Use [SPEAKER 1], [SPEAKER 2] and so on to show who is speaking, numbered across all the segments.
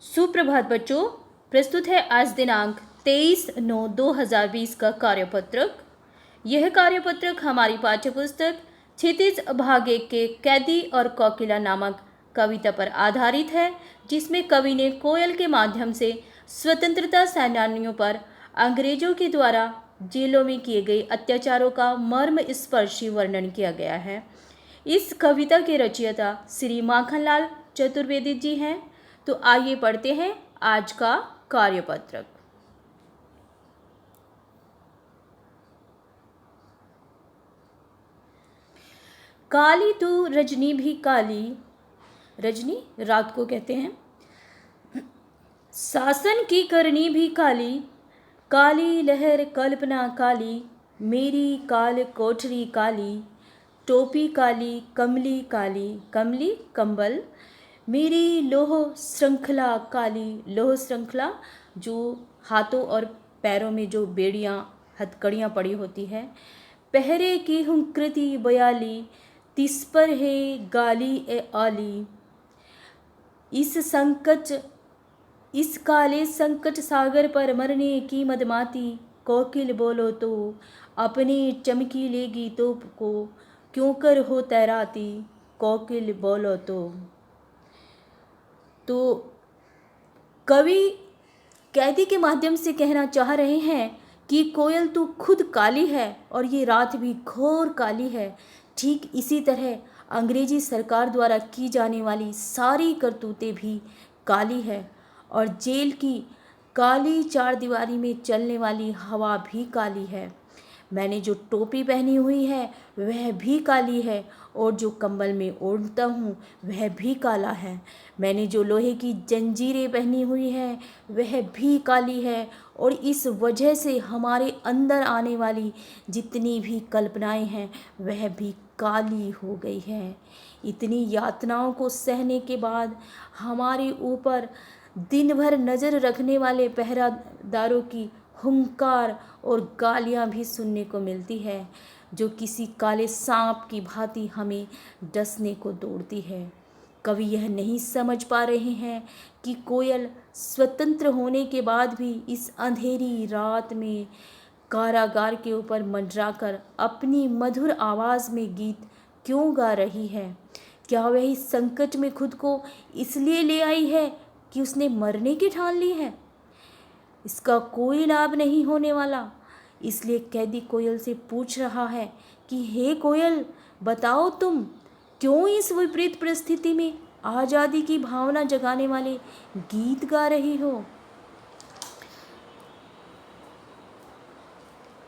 [SPEAKER 1] सुप्रभात बच्चों, प्रस्तुत है आज दिनांक 23/9/2020 का कार्यपत्रक। यह कार्यपत्रक हमारी पाठ्यपुस्तक क्षितिज भाग 1 के कैदी और कोकिला नामक कविता पर आधारित है, जिसमें कवि ने कोयल के माध्यम से स्वतंत्रता सेनानियों पर अंग्रेजों के द्वारा जेलों में किए गए अत्याचारों का मर्मस्पर्शी वर्णन किया गया है। इस कविता के रचयिता श्री माखनलाल चतुर्वेदी जी हैं। तो आइए पढ़ते हैं आज का कार्यपत्रक। काली तू रजनी भी काली, रजनी रात को कहते हैं, शासन की करनी भी काली, काली लहर कल्पना काली, मेरी काल कोठरी काली, टोपी काली, कमली काली, कमली कंबल, मेरी लोह श्रृंखला काली, लोह श्रृंखला जो हाथों और पैरों में जो बेड़ियाँ हथकड़ियाँ पड़ी होती है, पहरे की हूँ कृति बयाली, तिस पर है गाली ए आली, इस काले संकट सागर पर मरने की मदमाती, कोकिल बोलो तो अपनी चमकी लेगी तोप को, क्यों कर हो तैराती, कोकिल बोलो तो कवि कैदी के माध्यम से कहना चाह रहे हैं कि कोयल तू खुद काली है और ये रात भी घोर काली है। ठीक इसी तरह अंग्रेजी सरकार द्वारा की जाने वाली सारी करतूतें भी काली है और जेल की काली चारदीवारी में चलने वाली हवा भी काली है। मैंने जो टोपी पहनी हुई है वह भी काली है और जो कंबल में ओढ़ता हूँ वह भी काला है। मैंने जो लोहे की जंजीरें पहनी हुई है वह भी काली है और इस वजह से हमारे अंदर आने वाली जितनी भी कल्पनाएं हैं वह भी काली हो गई है। इतनी यातनाओं को सहने के बाद हमारे ऊपर दिन भर नज़र रखने वाले पहरादारों की हुंकार और गालियां भी सुनने को मिलती है, जो किसी काले सांप की भांति हमें डसने को दौड़ती है। कवि यह नहीं समझ पा रहे हैं कि कोयल स्वतंत्र होने के बाद भी इस अंधेरी रात में कारागार के ऊपर मंडराकर अपनी मधुर आवाज़ में गीत क्यों गा रही है। क्या वह इस संकट में खुद को इसलिए ले आई है कि उसने मरने की ठान ली है? इसका कोई लाभ नहीं होने वाला। इसलिए कैदी कोयल से पूछ रहा है कि हे कोयल, बताओ तुम क्यों इस विपरीत परिस्थिति में आज़ादी की भावना जगाने वाले गीत गा रही हो।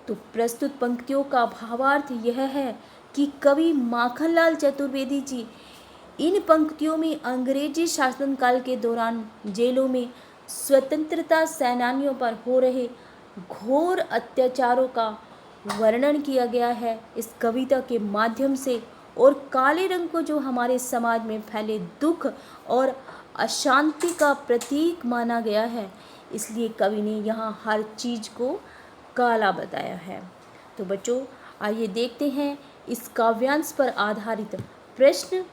[SPEAKER 1] तो प्रस्तुत पंक्तियों का भावार्थ यह है कि कवि माखनलाल चतुर्वेदी जी इन पंक्तियों में अंग्रेजी शासनकाल के दौरान जेलों में स्वतंत्रता सेनानियों पर हो रहे घोर अत्याचारों का वर्णन किया गया है इस कविता के माध्यम से, और काले रंग को जो हमारे समाज में फैले दुख और अशांति का प्रतीक माना गया है, इसलिए कवि ने यहाँ हर चीज़ को काला बताया है। तो बच्चों आइए देखते हैं इस काव्यांश पर आधारित प्रश्न।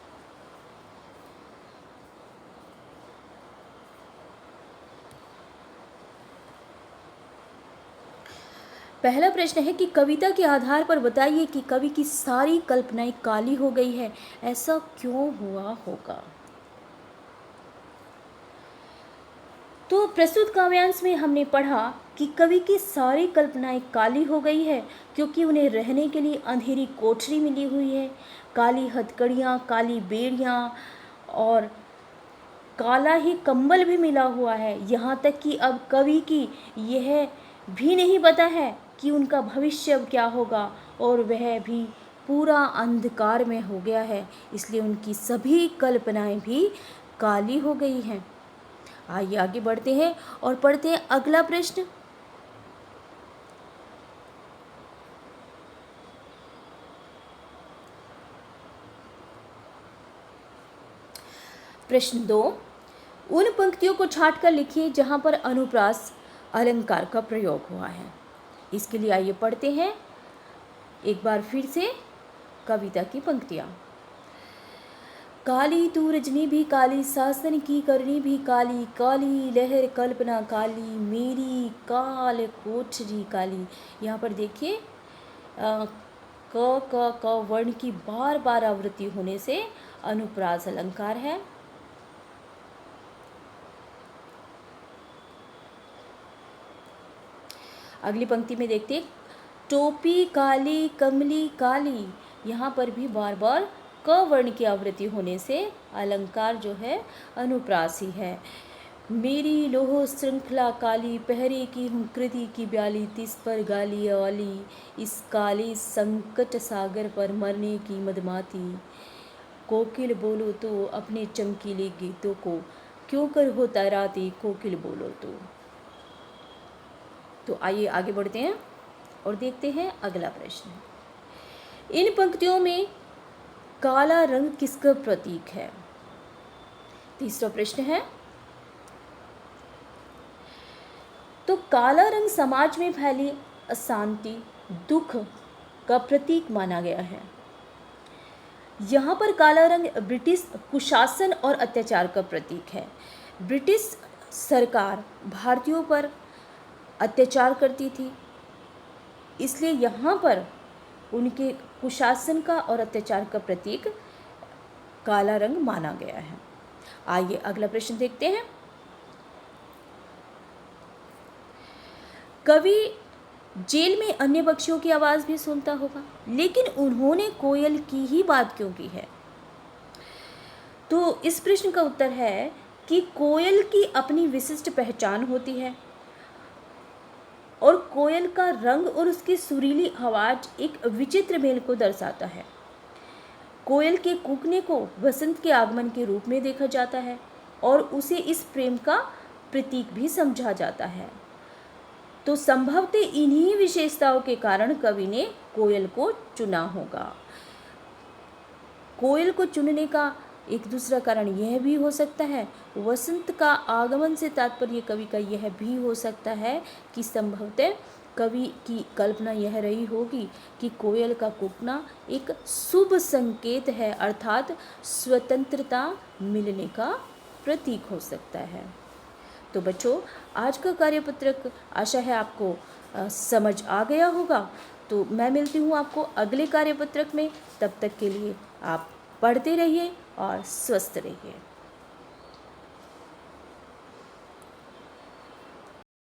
[SPEAKER 1] पहला प्रश्न है कि कविता के आधार पर बताइए कि कवि की सारी कल्पनाएं काली हो गई है, ऐसा क्यों हुआ होगा। तो प्रस्तुत काव्यांश में हमने पढ़ा कि कवि की सारी कल्पनाएं काली हो गई है क्योंकि उन्हें रहने के लिए अंधेरी कोठरी मिली हुई है, काली हथकड़ियाँ, काली बेड़ियाँ और काला ही कंबल भी मिला हुआ है। यहाँ तक कि अब कवि की यह भी नहीं पता है कि उनका भविष्य अब क्या होगा और वह भी पूरा अंधकार में हो गया है, इसलिए उनकी सभी कल्पनाएं भी काली हो गई हैं। आइए आगे बढ़ते हैं और पढ़ते हैं अगला प्रश्न। प्रश्न 2, उन पंक्तियों को छांटकर लिखिए जहां पर अनुप्रास अलंकार का प्रयोग हुआ है। इसके लिए आइए पढ़ते हैं एक बार फिर से कविता की पंक्तियाँ। काली तू रजनी भी काली, शासन की करनी भी काली, काली लहर कल्पना काली, मेरी काल कोठरी काली। यहाँ पर देखिए क वर्ण की बार बार आवृत्ति होने से अनुप्रास अलंकार है। अगली पंक्ति में देखते हैं, टोपी काली कमली काली। यहाँ पर भी बार बार क वर्ण की आवृत्ति होने से अलंकार जो है अनुप्रासी है। मेरी लोह श्रृंखला काली, पहरे की हूँ कृति की ब्याली, तिस पर गाली वाली, इस काले संकट सागर पर मरने की मदमाती। कोकिल बोलो तो अपने चमकीले गीतों को, क्यों कर होता राती कोकिल बोलो तो आइए आगे बढ़ते हैं और देखते हैं अगला प्रश्न। इन पंक्तियों में काला रंग किसका प्रतीक है? तीसरा प्रश्न है, तो काला रंग समाज में फैली अशांति दुख का प्रतीक माना गया है। यहाँ पर काला रंग ब्रिटिश कुशासन और अत्याचार का प्रतीक है। ब्रिटिश सरकार भारतीयों पर अत्याचार करती थी, इसलिए यहाँ पर उनके कुशासन का और अत्याचार का प्रतीक काला रंग माना गया है। आइए अगला प्रश्न देखते हैं। कवि जेल में अन्य पक्षियों की आवाज़ भी सुनता होगा, लेकिन उन्होंने कोयल की ही बात क्यों की है? तो इस प्रश्न का उत्तर है कि कोयल की अपनी विशिष्ट पहचान होती है और कोयल का रंग और उसकी सुरीली आवाज़ एक विचित्र मेल को दर्शाता है। कोयल के कूकने को वसंत के आगमन के रूप में देखा जाता है और उसे इस प्रेम का प्रतीक भी समझा जाता है। तो संभवतः इन्हीं विशेषताओं के कारण कवि ने कोयल को चुना होगा। कोयल को चुनने का एक दूसरा कारण यह भी हो सकता है, वसंत का आगमन से तात्पर्य कवि का यह भी हो सकता है कि संभवतः कवि की कल्पना यह रही होगी कि कोयल का कूकना एक शुभ संकेत है, अर्थात स्वतंत्रता मिलने का प्रतीक हो सकता है। तो बच्चों, आज का कार्यपत्रक आशा है आपको समझ आ गया होगा। तो मैं मिलती हूँ आपको अगले कार्यपत्रक में। तब तक के लिए आप पढ़ते रहिए और स्वस्थ रहिए।